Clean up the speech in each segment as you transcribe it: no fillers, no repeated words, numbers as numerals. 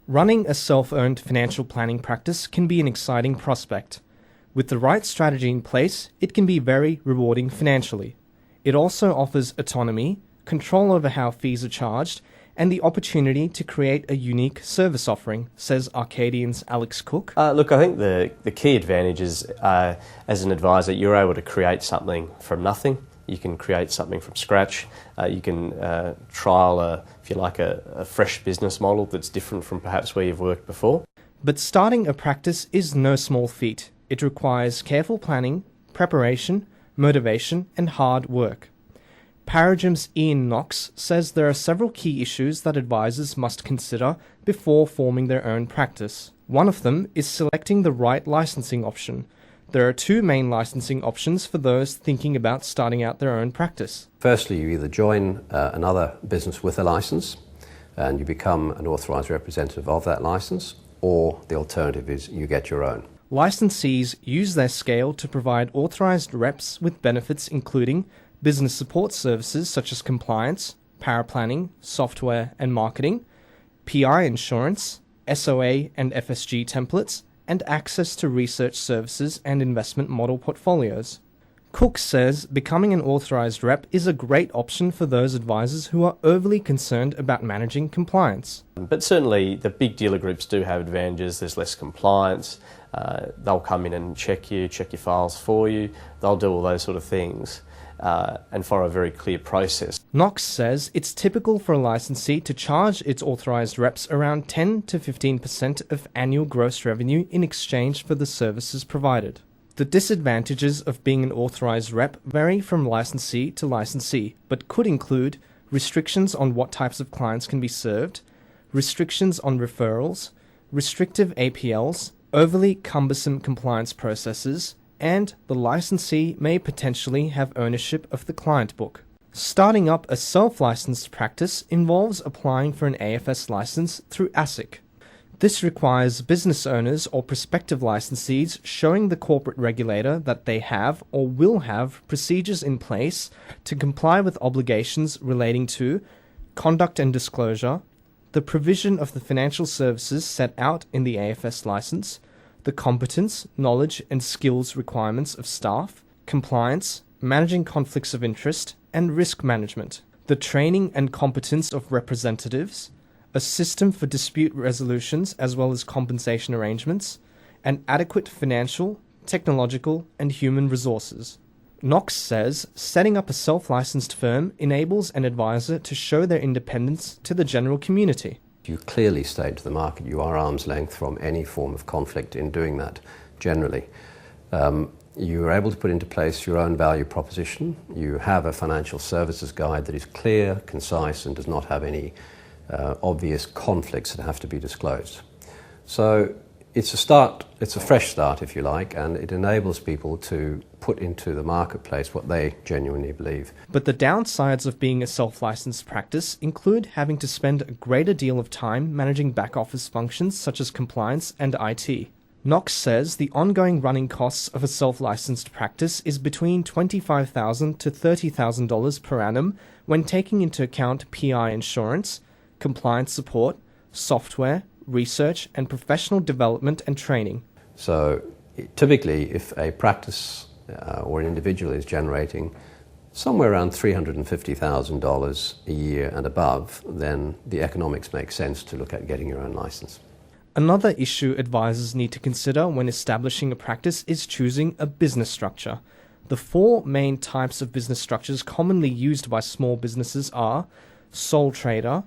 Running a self-owned financial planning practice can be an exciting prospect. With the right strategy in place, it can be very rewarding financially. It also offers autonomy, control over how fees are charged, and the opportunity to create a unique service offering, says Arcadian's Alex Cook. Look, I think the key advantage is, as an advisor, you're able to create something from nothing. You can create something from scratch. You can trial, if you like, a fresh business model that's different from perhaps where you've worked before. But starting a practice is no small feat. It requires careful planning, preparation, motivation, and hard work. Paradigm's Ian Knox says there are several key issues that advisors must consider before forming their own practice. One of them is selecting the right licensing option. There are two main licensing options for those thinking about starting out their own practice. Firstly, you either join another business with a license and you become an authorised representative of that license, or the alternative is you get your own. Licensees use their scale to provide authorised reps with benefits including business support services such as compliance, power planning, software and marketing, PI insurance, SOA and FSG templates, and access to research services and investment model portfolios. Cook says becoming an authorised rep is a great option for those advisors who are overly concerned about managing compliance. But certainly the big dealer groups do have advantages. There's less compliance. They'll come in and check your files for you. They'll do all those sort of things. And follow a very clear process. Knox says it's typical for a licensee to charge its authorised reps around 10 to 15% of annual gross revenue in exchange for the services provided. The disadvantages of being an authorised rep vary from licensee to licensee, but could include restrictions on what types of clients can be served, restrictions on referrals, restrictive APLs, overly cumbersome compliance processes, and the licensee may potentially have ownership of the client book. Starting up a self-licensed practice involves applying for an AFS license through ASIC. This requires business owners or prospective licensees showing the corporate regulator that they have or will have procedures in place to comply with obligations relating to conduct and disclosure, the provision of the financial services set out in the AFS license, the competence, knowledge and skills requirements of staff, compliance, managing conflicts of interest, and risk management, the training and competence of representatives, a system for dispute resolutions as well as compensation arrangements, and adequate financial, technological, and human resources. Knox says setting up a self-licensed firm enables an advisor to show their independence to the general community. You clearly state to the market you are arm's length from any form of conflict in doing that, generally. You are able to put into place your own value proposition. You have a financial services guide that is clear, concise, and does not have any obvious conflicts that have to be disclosed. So it's a fresh start, if you like, and it enables people to put into the marketplace what they genuinely believe. But the downsides of being a self-licensed practice include having to spend a greater deal of time managing back-office functions such as compliance and IT. Knox says the ongoing running costs of a self-licensed practice is between $25,000 to $30,000 per annum when taking into account PI insurance, compliance support, software, research and professional development and training. So typically if a practice or an individual is generating somewhere around $350,000 a year and above, then the economics make sense to look at getting your own license. Another issue advisors need to consider when establishing a practice is choosing a business structure. The four main types of business structures commonly used by small businesses are sole trader,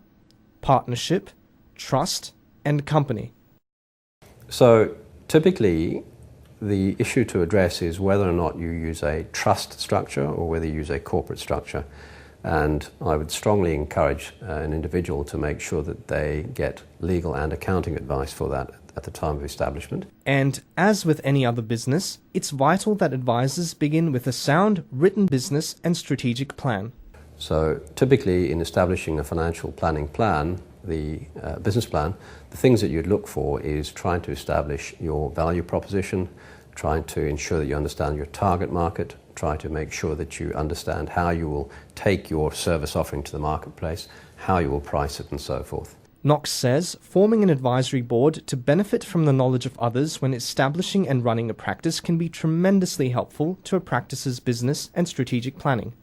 partnership, trust, and company. So typically the issue to address is whether or not you use a trust structure or whether you use a corporate structure. And I would strongly encourage an individual to make sure that they get legal and accounting advice for that at the time of establishment. And as with any other business, it's vital that advisors begin with a sound written business and strategic plan. So typically in establishing a financial planning plan, the business plan, the things that you'd look for is trying to establish your value proposition, trying to ensure that you understand your target market, try to make sure that you understand how you will take your service offering to the marketplace, how you will price it and so forth. Knox says forming an advisory board to benefit from the knowledge of others when establishing and running a practice can be tremendously helpful to a practice's business and strategic planning.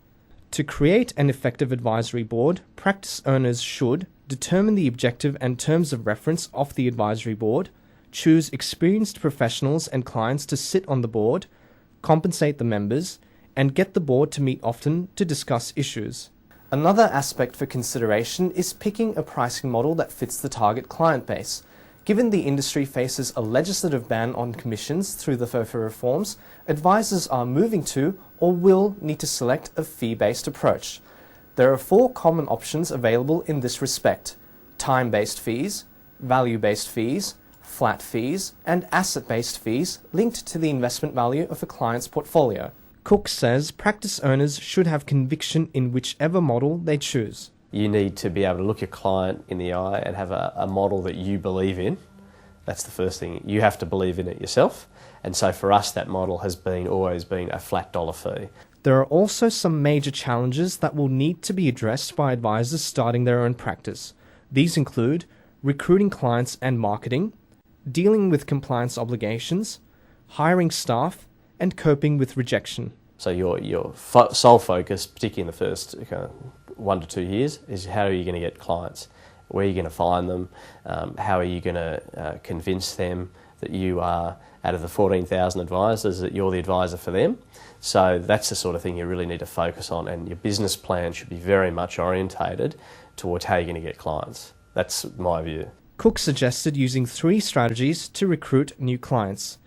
To create an effective advisory board, practice owners should determine the objective and terms of reference of the advisory board, choose experienced professionals and clients to sit on the board, compensate the members, and get the board to meet often to discuss issues. Another aspect for consideration is picking a pricing model that fits the target client base. Given the industry faces a legislative ban on commissions through the FOFA reforms, advisors are moving to or will need to select a fee-based approach. There are 4 common options available in this respect: time-based fees, value-based fees, flat fees, and asset-based fees linked to the investment value of a client's portfolio. Cook says practice owners should have conviction in whichever model they choose. You need to be able to look your client in the eye and have a model that you believe in. That's the first thing. You have to believe in it yourself. And so for us, that model has always been a flat dollar fee. There are also some major challenges that will need to be addressed by advisors starting their own practice. These include recruiting clients and marketing, dealing with compliance obligations, hiring staff, and coping with rejection. So your sole focus, particularly in the first 1 to 2 years, is how are you going to get clients? Where are you going to find them? How are you going to convince them that you are, out of the 14,000 advisors, that you're the advisor for them? So that's the sort of thing you really need to focus on, and your business plan should be very much orientated towards how you're going to get clients. That's my view. Cook suggested using 3 strategies to recruit new clients: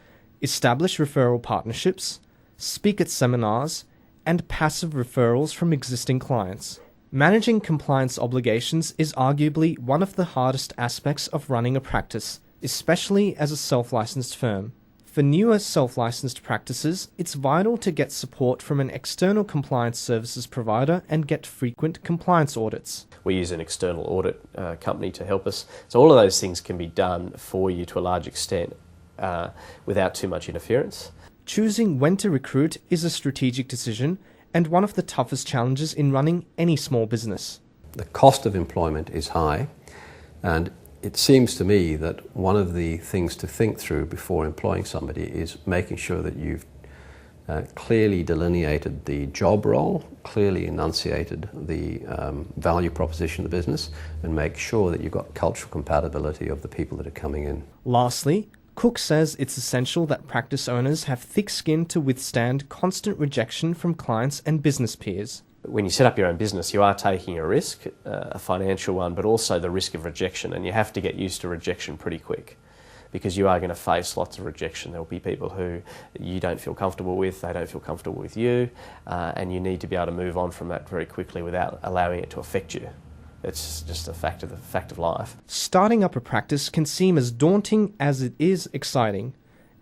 establish referral partnerships, speak at seminars, and passive referrals from existing clients. Managing compliance obligations is arguably one of the hardest aspects of running a practice, especially as a self-licensed firm. For newer self-licensed practices, it's vital to get support from an external compliance services provider and get frequent compliance audits. We use an external audit company to help us. So all of those things can be done for you to a large extent without too much interference. Choosing when to recruit is a strategic decision and one of the toughest challenges in running any small business. The cost of employment is high, and it seems to me that one of the things to think through before employing somebody is making sure that you've clearly delineated the job role, clearly enunciated the value proposition of the business, and make sure that you've got cultural compatibility of the people that are coming in. Lastly, Cook says it's essential that practice owners have thick skin to withstand constant rejection from clients and business peers. When you set up your own business, you are taking a risk, a financial one, but also the risk of rejection, and you have to get used to rejection pretty quick, because you are going to face lots of rejection. There will be people who you don't feel comfortable with, they don't feel comfortable with you, and you need to be able to move on from that very quickly without allowing it to affect you. It's just a fact of life. Starting up a practice can seem as daunting as it is exciting.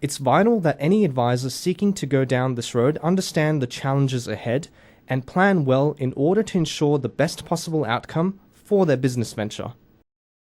It's vital that any advisor seeking to go down this road understand the challenges ahead and plan well in order to ensure the best possible outcome for their business venture.